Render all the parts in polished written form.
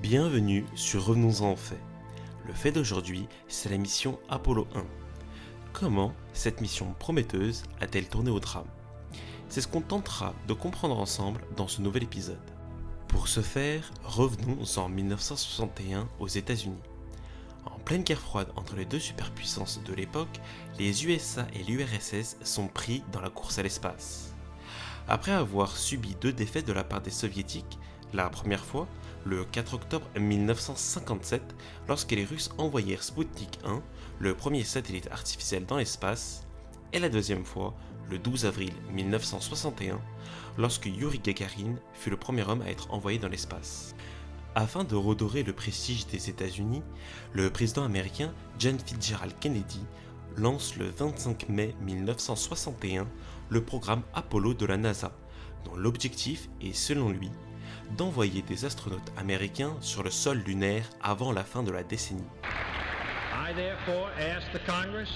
Bienvenue sur Revenons-en aux faits. Le fait d'aujourd'hui, c'est la mission Apollo 1. Comment cette mission prometteuse a-t-elle tourné au drame? C'est ce qu'on tentera de comprendre ensemble dans ce nouvel épisode. Pour ce faire, revenons en 1961 aux États-Unis. En pleine guerre froide entre les deux superpuissances de l'époque, les USA et l'URSS sont pris dans la course à l'espace. Après avoir subi deux défaites de la part des soviétiques, la première fois, le 4 octobre 1957, lorsque les Russes envoyèrent Sputnik 1, le premier satellite artificiel dans l'espace, et la deuxième fois, le 12 avril 1961, lorsque Yuri Gagarin fut le premier homme à être envoyé dans l'espace. Afin de redorer le prestige des États-Unis, le président américain John Fitzgerald Kennedy lance le 25 mai 1961 le programme Apollo de la NASA, dont l'objectif est, selon lui, d'envoyer des astronautes américains sur le sol lunaire avant la fin de la décennie. I therefore ask the Congress,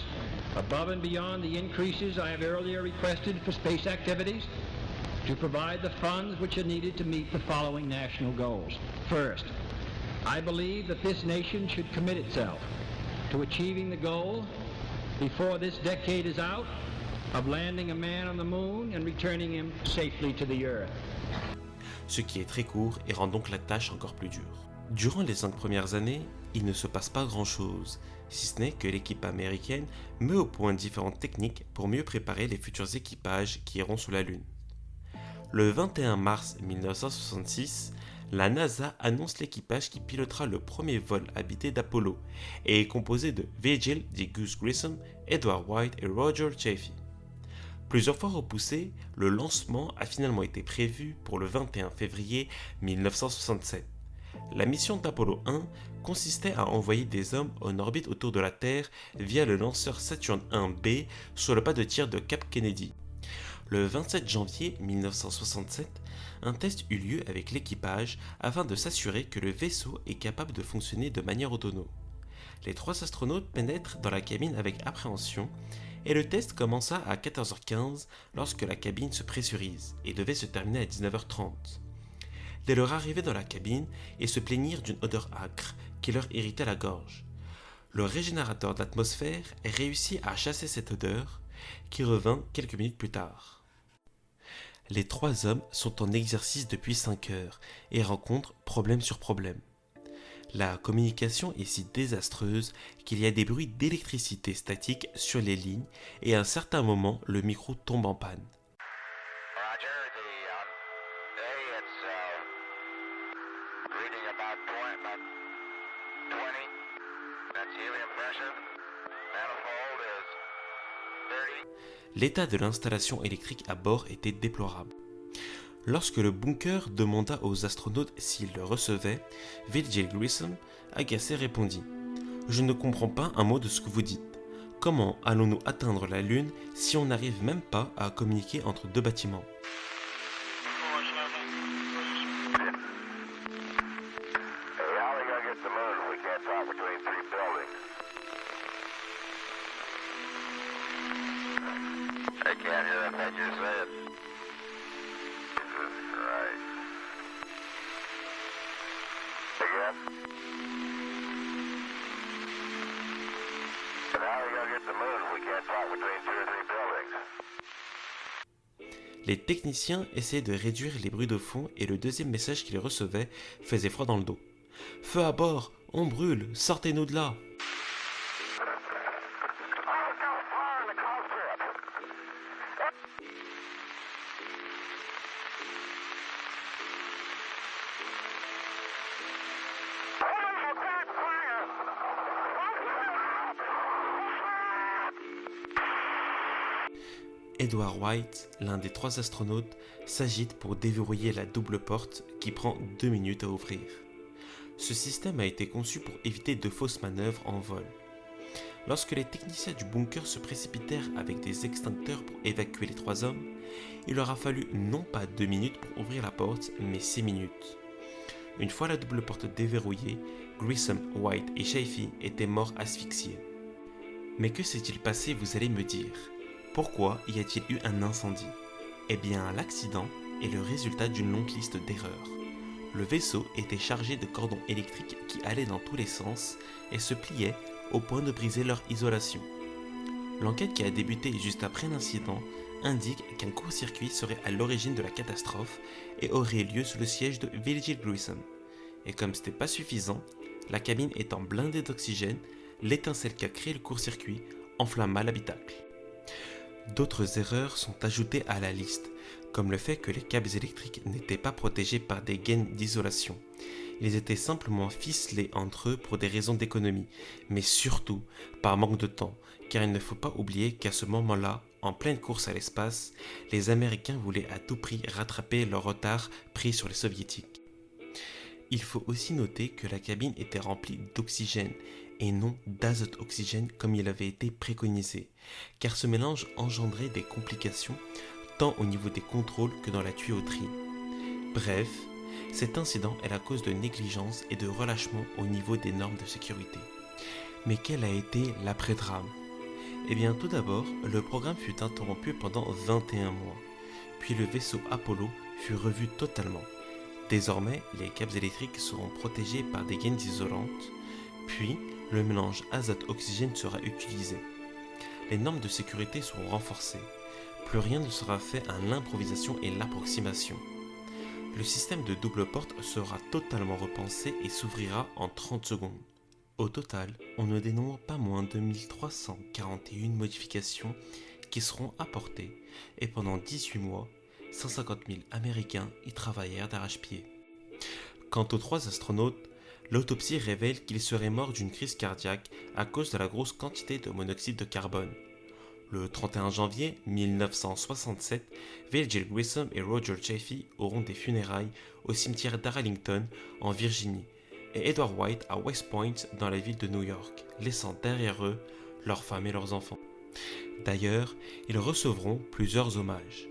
above and beyond the increases I have earlier requested for space activities, to provide the funds which are needed to meet the following national goals. First, I believe that this nation should commit itself to achieving the goal, before this decade is out, of landing a man on the moon and returning him safely to the Earth. Ce qui est très court et rend donc la tâche encore plus dure. Durant les 5 premières années, il ne se passe pas grand-chose, si ce n'est que l'équipe américaine met au point différentes techniques pour mieux préparer les futurs équipages qui iront sur la Lune. Le 21 mars 1966, la NASA annonce l'équipage qui pilotera le premier vol habité d'Apollo et est composé de Virgil D. Gus Grissom, Edward White et Roger Chaffee. Plusieurs fois repoussé, le lancement a finalement été prévu pour le 21 février 1967. La mission d'Apollo 1 consistait à envoyer des hommes en orbite autour de la Terre via le lanceur Saturn 1B sur le pas de tir de Cap Kennedy. Le 27 janvier 1967, un test eut lieu avec l'équipage afin de s'assurer que le vaisseau est capable de fonctionner de manière autonome. Les 3 astronautes pénètrent dans la cabine avec appréhension et le test commença à 14h15 lorsque la cabine se pressurise et devait se terminer à 19h30. Dès leur arrivée dans la cabine, ils se plaignirent d'une odeur âcre qui leur irritait la gorge. Le régénérateur d'atmosphère réussit à chasser cette odeur qui revint quelques minutes plus tard. Les 3 hommes sont en exercice depuis 5 heures et rencontrent problème sur problème. La communication est si désastreuse qu'il y a des bruits d'électricité statique sur les lignes et à un certain moment, le micro tombe en panne. L'état de l'installation électrique à bord était déplorable. Lorsque le bunker demanda aux astronautes s'ils le recevaient, Virgil Grissom, agacé, répondit « Je ne comprends pas un mot de ce que vous dites. Comment allons-nous atteindre la Lune si on n'arrive même pas à communiquer entre 2 bâtiments ?» Les techniciens essayaient de réduire les bruits de fond et le deuxième message qu'ils recevaient faisait froid dans le dos. « Feu à bord, on brûle, sortez-nous de là !» Edward White, l'un des 3 astronautes, s'agite pour déverrouiller la double porte qui prend 2 minutes à ouvrir. Ce système a été conçu pour éviter de fausses manœuvres en vol. Lorsque les techniciens du bunker se précipitèrent avec des extincteurs pour évacuer les 3 hommes, il leur a fallu non pas 2 minutes pour ouvrir la porte, mais 6 minutes. Une fois la double porte déverrouillée, Grissom, White et Chaffee étaient morts asphyxiés. Mais que s'est-il passé, vous allez me dire? Pourquoi y a-t-il eu un incendie? Eh bien, l'accident est le résultat d'une longue liste d'erreurs. Le vaisseau était chargé de cordons électriques qui allaient dans tous les sens et se pliaient au point de briser leur isolation. L'enquête qui a débuté juste après l'incident indique qu'un court-circuit serait à l'origine de la catastrophe et aurait lieu sous le siège de Virgil Grissom. Et comme c'était pas suffisant, la cabine étant blindée d'oxygène, l'étincelle qui a créé le court-circuit enflamma l'habitacle. D'autres erreurs sont ajoutées à la liste, comme le fait que les câbles électriques n'étaient pas protégés par des gaines d'isolation. Ils étaient simplement ficelés entre eux pour des raisons d'économie, mais surtout par manque de temps, car il ne faut pas oublier qu'à ce moment-là, en pleine course à l'espace, les Américains voulaient à tout prix rattraper leur retard pris sur les Soviétiques. Il faut aussi noter que la cabine était remplie d'oxygène et non d'azote-oxygène comme il avait été préconisé, car ce mélange engendrait des complications tant au niveau des contrôles que dans la tuyauterie. Bref, cet incident est la cause de négligence et de relâchement au niveau des normes de sécurité. Mais quel a été l'après-drame ? Eh bien, tout d'abord, le programme fut interrompu pendant 21 mois, puis le vaisseau Apollo fut revu totalement. Désormais, les câbles électriques seront protégés par des gaines isolantes, puis le mélange azote-oxygène sera utilisé. Les normes de sécurité seront renforcées. Plus rien ne sera fait à l'improvisation et l'approximation. Le système de double porte sera totalement repensé et s'ouvrira en 30 secondes. Au total, on ne dénombre pas moins de 1341 modifications qui seront apportées et pendant 18 mois, 150 000 Américains y travaillèrent d'arrache-pied. Quant aux 3 astronautes, l'autopsie révèle qu'ils seraient morts d'une crise cardiaque à cause de la grosse quantité de monoxyde de carbone. Le 31 janvier 1967, Virgil Grissom et Roger Chaffee auront des funérailles au cimetière d'Arlington en Virginie et Edward White à West Point dans la ville de New York, laissant derrière eux leurs femmes et leurs enfants. D'ailleurs, ils recevront plusieurs hommages.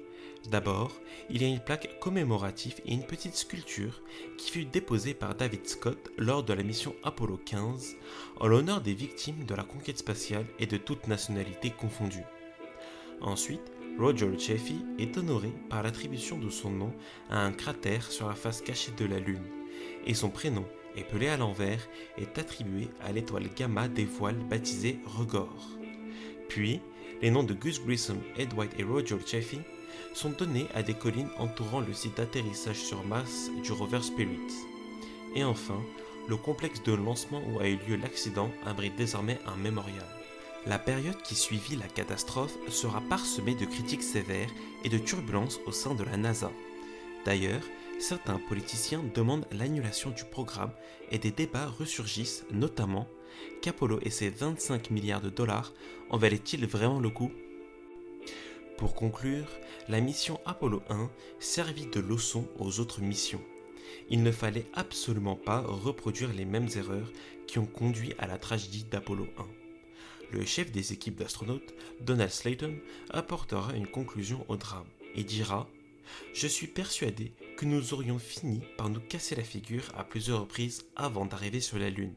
D'abord, il y a une plaque commémorative et une petite sculpture qui fut déposée par David Scott lors de la mission Apollo 15 en l'honneur des victimes de la conquête spatiale et de toutes nationalités confondues. Ensuite, Roger Chaffee est honoré par l'attribution de son nom à un cratère sur la face cachée de la Lune, et son prénom, épelé à l'envers, est attribué à l'étoile gamma des voiles baptisée Rugore. Puis, les noms de Gus Grissom, Ed White et Roger Chaffee sont donnés à des collines entourant le site d'atterrissage sur Mars du rover Spirit. Et enfin, le complexe de lancement où a eu lieu l'accident abrite désormais un mémorial. La période qui suivit la catastrophe sera parsemée de critiques sévères et de turbulences au sein de la NASA. D'ailleurs, certains politiciens demandent l'annulation du programme et des débats ressurgissent, notamment qu'Apollo et ses 25 milliards de dollars en valaient-ils vraiment le coup ? Pour conclure, la mission Apollo 1 servit de leçon aux autres missions. Il ne fallait absolument pas reproduire les mêmes erreurs qui ont conduit à la tragédie d'Apollo 1. Le chef des équipes d'astronautes, Donald Slayton, apportera une conclusion au drame et dira « Je suis persuadé que nous aurions fini par nous casser la figure à plusieurs reprises avant d'arriver sur la Lune.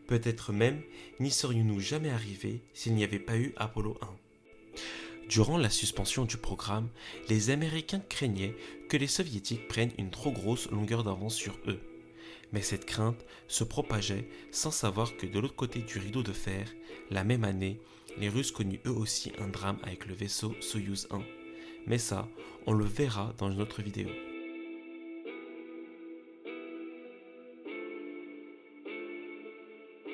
Peut-être même n'y serions-nous jamais arrivés s'il n'y avait pas eu Apollo 1. » Durant la suspension du programme, les Américains craignaient que les Soviétiques prennent une trop grosse longueur d'avance sur eux. Mais cette crainte se propageait sans savoir que de l'autre côté du rideau de fer, la même année, les Russes connurent eux aussi un drame avec le vaisseau Soyouz 1. Mais ça, on le verra dans une autre vidéo.